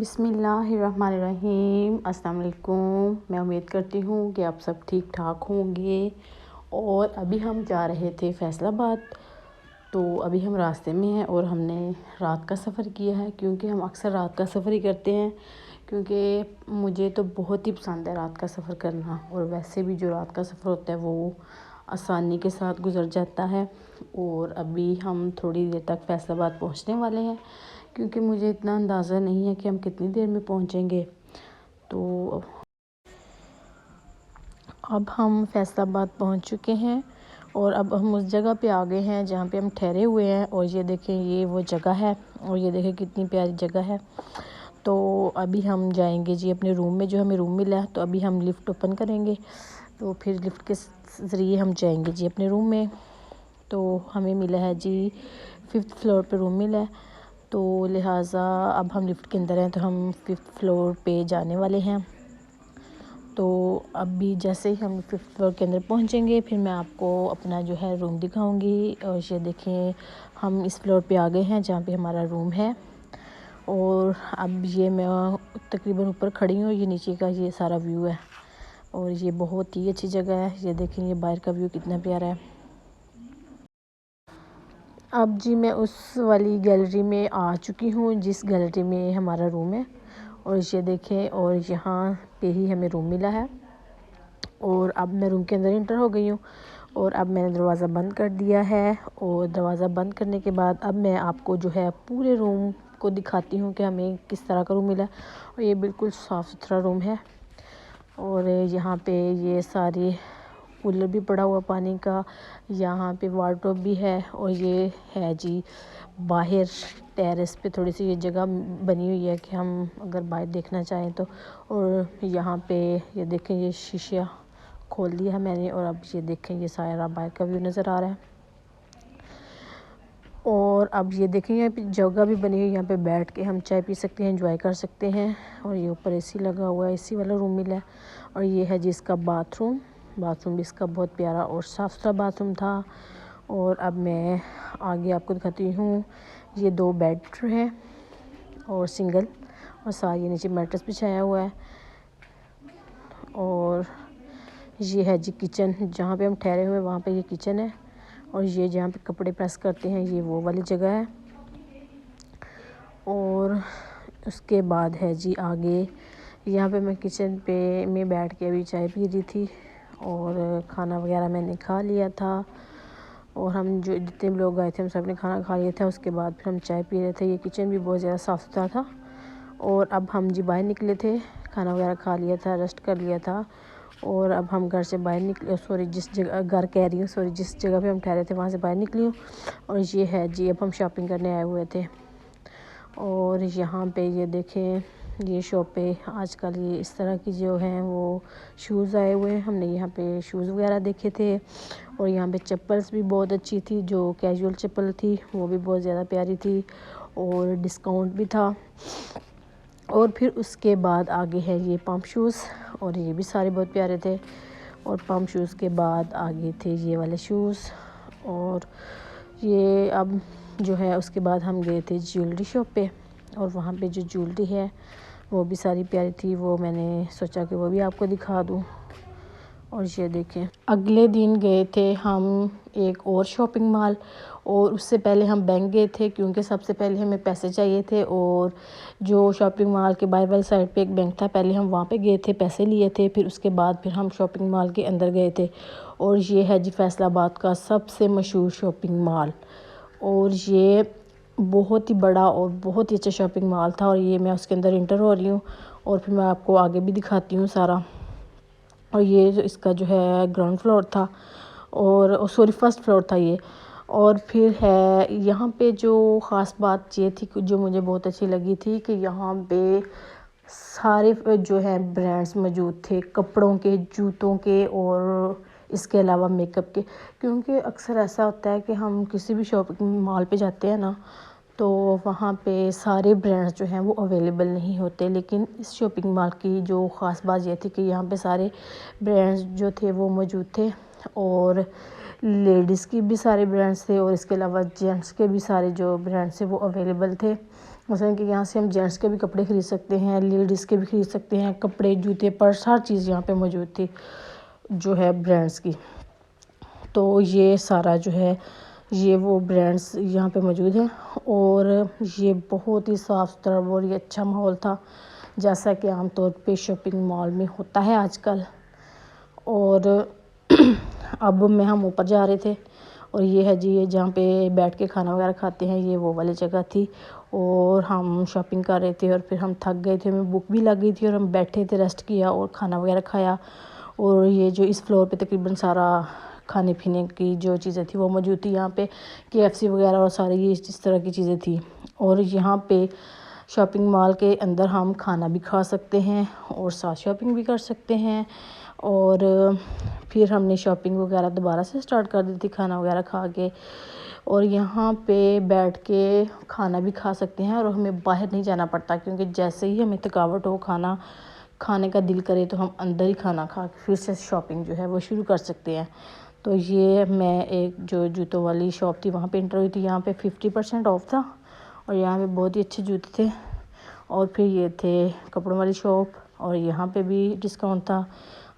बिस्मिल्लाहिर्रहमानिर्रहीम। अस्सलाम वालेकुम। मैं उम्मीद करती हूँ कि आप सब ठीक ठाक होंगे। और अभी हम जा रहे थे फैसलाबाद, तो अभी हम रास्ते में हैं और हमने रात का सफ़र किया है, क्योंकि हम अक्सर रात का सफ़र ही करते हैं, क्योंकि मुझे तो बहुत ही पसंद है रात का सफ़र करना। और वैसे भी जो रात का सफ़र होता है वो आसानी के साथ गुजर जाता है। और अभी हम थोड़ी देर तक फैसलाबाद पहुंचने वाले हैं, क्योंकि मुझे इतना अंदाज़ा नहीं है कि हम कितनी देर में पहुंचेंगे। तो अब हम फैसलाबाद पहुंच चुके हैं और अब हम उस जगह पे आ गए हैं जहाँ पे हम ठहरे हुए हैं। और ये देखें, ये वो जगह है और ये देखें कितनी प्यारी जगह है। तो अभी हम जाएंगे जी अपने रूम में, जो हमें रूम मिला है। तो अभी हम लिफ्ट ओपन करेंगे, तो फिर लिफ्ट के ज़रिए हम जाएंगे जी अपने रूम में। तो हमें मिला है जी 5th फ्लोर पे रूम मिला है, तो लिहाजा अब हम लिफ्ट के अंदर हैं, तो हम 5th फ्लोर पे जाने वाले हैं। तो अभी जैसे ही हम 5th फ्लोर के अंदर पहुंचेंगे, फिर मैं आपको अपना जो है रूम दिखाऊंगी। और ये देखें, हम इस फ्लोर पे आ गए हैं जहाँ पे हमारा रूम है। और अब ये मैं तकरीबन ऊपर खड़ी हूँ, ये नीचे का ये सारा व्यू है और ये बहुत ही अच्छी जगह है। ये देखें, ये बाहर का व्यू कितना प्यारा है। अब जी मैं उस वाली गैलरी में आ चुकी हूँ जिस गैलरी में हमारा रूम है। और ये देखें, और यहाँ पे ही हमें रूम मिला है। और अब मैं रूम के अंदर इंटर हो गई हूँ और अब मैंने दरवाज़ा बंद कर दिया है। और दरवाज़ा बंद करने के बाद अब मैं आपको जो है पूरे रूम को दिखाती हूँ कि हमें किस तरह का रूम मिला। और ये बिल्कुल साफ़ सुथरा रूम है। और यहाँ पे ये सारे कूलर भी पड़ा हुआ पानी का, यहाँ पे वार्डरोब भी है। और ये है जी बाहर टेरेस पे थोड़ी सी ये जगह बनी हुई है कि हम अगर बाहर देखना चाहें तो। और यहाँ पे ये देखें, ये शीशा खोल दिया है मैंने और अब ये देखें, ये सारा बाहर का व्यू नज़र आ रहा है। और अब ये देखें, यहाँ पे जगह भी बनी हुई है, यहाँ पे बैठ के हम चाय पी सकते हैं, एंजॉय कर सकते हैं। और ये ऊपर एसी लगा हुआ है, एसी वाला रूम मिला है। और ये है जिसका बाथरूम भी इसका बहुत प्यारा और साफ़ सुथरा बाथरूम था। और अब मैं आगे आपको दिखाती हूँ, ये 2 बेड है और सिंगल, और सारे नीचे मैट्रेस बिछाया हुआ है। और ये है जी किचन, जहाँ पे हम ठहरे हुए वहाँ पे ये किचन है। और ये जहाँ पे कपड़े प्रेस करते हैं ये वो वाली जगह है। और उसके बाद है जी आगे, यहाँ पे मैं किचन पे में बैठ के अभी चाय पी रही थी और खाना वगैरह मैंने खा लिया था। और हम जो जितने लोग गए थे हम सब ने खाना खा लिया था। उसके बाद फिर हम चाय पी रहे थे। ये किचन भी बहुत ज़्यादा साफ़ सुथरा था। और अब हम जी बाहर निकले थे, खाना वगैरह खा लिया था, रेस्ट कर लिया था। और अब हम घर से बाहर निकले, सॉरी जिस जगह घर कह रही हूँ, सॉरी जिस जगह पे हम ठहरे थे वहाँ से बाहर निकली हूँ। और ये है जी, अब हम शॉपिंग करने आए हुए थे। और यहाँ पे ये देखें, ये शॉप पे आजकल ये इस तरह की जो हैं वो शूज़ आए हुए हैं। हमने यहाँ पे शूज़ वगैरह देखे थे। और यहाँ पे चप्पल्स भी बहुत अच्छी थी, जो कैजुअल चप्पल थी वो भी बहुत ज़्यादा प्यारी थी और डिस्काउंट भी था। और फिर उसके बाद आगे है ये पम्प शूज़, और ये भी सारे बहुत प्यारे थे। और पम्प शूज़ के बाद आगे थे ये वाले शूज़। और ये अब जो है उसके बाद हम गए थे ज्वेलरी शॉप पे, और वहाँ पे जो ज्वेलरी है वो भी सारी प्यारी थी, वो मैंने सोचा कि वो भी आपको दिखा दूँ। और ये देखें, अगले दिन गए थे हम एक और शॉपिंग मॉल, और उससे पहले हम बैंक गए थे, क्योंकि सबसे पहले हमें पैसे चाहिए थे। और जो शॉपिंग मॉल के बाहर वाली साइड पे एक बैंक था, पहले हम वहाँ पे गए थे, पैसे लिए थे, फिर उसके बाद फिर हम शॉपिंग मॉल के अंदर गए थे। और ये है जी फैसलाबाद का सबसे मशहूर शॉपिंग मॉल। और ये बहुत ही बड़ा और बहुत ही अच्छा शॉपिंग मॉल था। और ये मैं उसके अंदर इंटर हो रही हूँ और फिर मैं आपको आगे भी दिखाती हूँ सारा। और ये जो इसका जो है ग्राउंड फ्लोर था, और सॉरी 1st फ्लोर था ये। और फिर है यहाँ पे जो ख़ास बात ये थी कि जो मुझे बहुत अच्छी लगी थी कि यहाँ पे सारे जो है ब्रांड्स मौजूद थे, कपड़ों के, जूतों के और इसके अलावा मेकअप के। क्योंकि अक्सर ऐसा होता है कि हम किसी भी शॉपिंग मॉल पे जाते हैं ना, तो वहाँ पे सारे ब्रांड्स जो हैं वो अवेलेबल नहीं होते। लेकिन इस शॉपिंग मॉल की जो ख़ास बात ये थी कि यहाँ पे सारे ब्रांड्स जो थे वो मौजूद थे। और लेडीज़ की भी सारे ब्रांड्स थे और इसके अलावा जेंट्स के भी सारे जो ब्रांड्स थे वो अवेलेबल थे। मसलन कि यहाँ से हम जेंट्स के भी कपड़े ख़रीद सकते हैं, लेडीज़ के भी ख़रीद सकते हैं, कपड़े, जूते, पर्स, हर चीज़ यहाँ पे मौजूद थी जो है ब्रांड्स की। तो ये सारा जो है ये वो ब्रांड्स यहाँ पे मौजूद हैं और ये बहुत ही साफ़ सुथरा और ये अच्छा माहौल था, जैसा कि आमतौर पे शॉपिंग मॉल में होता है आजकल। और अब में हम ऊपर जा रहे थे और ये है जी, ये जहाँ पे बैठ के खाना वगैरह खाते हैं, ये वो वाली जगह थी। और हम शॉपिंग कर रहे थे और फिर हम थक गए थे, हमें भूख भी लग गई थी और हम बैठे थे, रेस्ट किया और खाना वगैरह खाया। और ये जो इस फ्लोर पे तकरीबन सारा खाने पीने की जो चीज़ें थी वो मौजूद थी। यहाँ पे KFC वगैरह और सारी ये इस तरह की चीज़ें थी। और यहाँ पे शॉपिंग मॉल के अंदर हम खाना भी खा सकते हैं और साथ शॉपिंग भी कर सकते हैं। और फिर हमने शॉपिंग वगैरह दोबारा से स्टार्ट कर दी थी खाना वगैरह खा के। और यहाँ पे बैठ के खाना भी खा सकते हैं और हमें बाहर नहीं जाना पड़ता, क्योंकि जैसे ही हमें थकावट हो, खाना खाने का दिल करे तो हम अंदर ही खाना खा के फिर से शॉपिंग जो है वो शुरू कर सकते हैं। तो ये मैं एक जो जूतों वाली शॉप थी वहाँ पे एंटर हुई थी। यहाँ पे 50% ऑफ था और यहाँ पे बहुत ही अच्छे जूते थे। और फिर ये थे कपड़ों वाली शॉप और यहाँ पे भी डिस्काउंट था।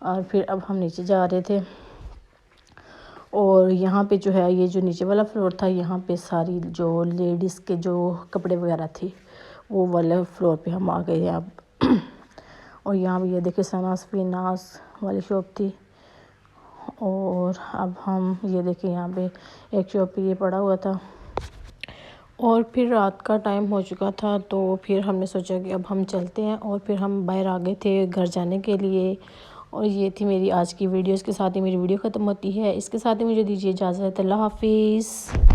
और फिर अब हम नीचे जा रहे थे और यहाँ पे जो है ये जो नीचे वाला फ्लोर था, यहाँ पे सारी जो लेडीज़ के जो कपड़े वगैरह थे वो वाले फ्लोर पे हम आ गए हैं अब। और यहाँ पे ये देखिए सनास फिनास वाली शॉप थी। और अब हम ये देखिए यहाँ पे एक शॉप पे ये पड़ा हुआ था। और फिर रात का टाइम हो चुका था तो फिर हमने सोचा कि अब हम चलते हैं और फिर हम बाहर आ गए थे घर जाने के लिए। और ये थी मेरी आज की वीडियो। इसके साथ ही मेरी वीडियो ख़त्म होती है। इसके साथ ही मुझे दीजिए इजाज़त। अल्लाह हाफिज़।